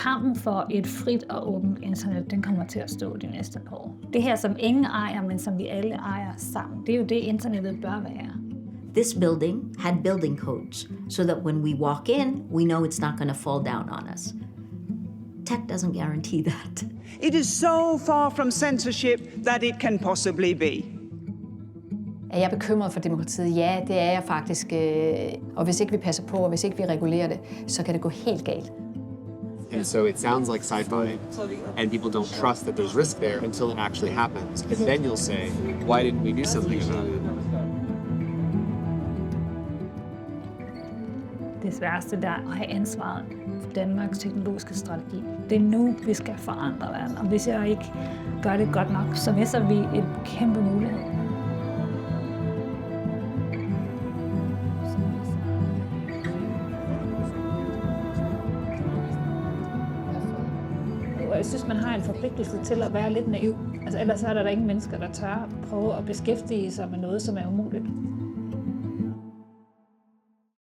kampen for et frit og åbent internet, den kommer til at stå de næste par år. Det her, som ingen ejer, men som vi alle ejer sammen, det er jo det, internettet bør være. This building had building codes, so that when we walk in, we know it's not going to fall down on us. Tech doesn't guarantee that. It is so far from censorship that it can possibly be. Er jeg bekymret for demokratiet? Ja, det er jeg faktisk. Og hvis ikke vi passer på, og hvis ikke vi regulerer det, så kan det gå helt galt. And so it sounds like sci-fi, and people don't trust that there's risk there until it actually happens. And then you'll say, why didn't we do something about it? Det sværeste der at have ansvaret for Danmarks teknologiske strategi. Det er nu, vi skal forandre verden. Og hvis jeg ikke gør det godt nok, så misser vi en kæmpe mulighed. Og jeg synes, man har en forpligtelse til at være lidt naiv. Altså, ellers er der ingen mennesker, der tør prøve at beskæftige sig med noget, som er umuligt.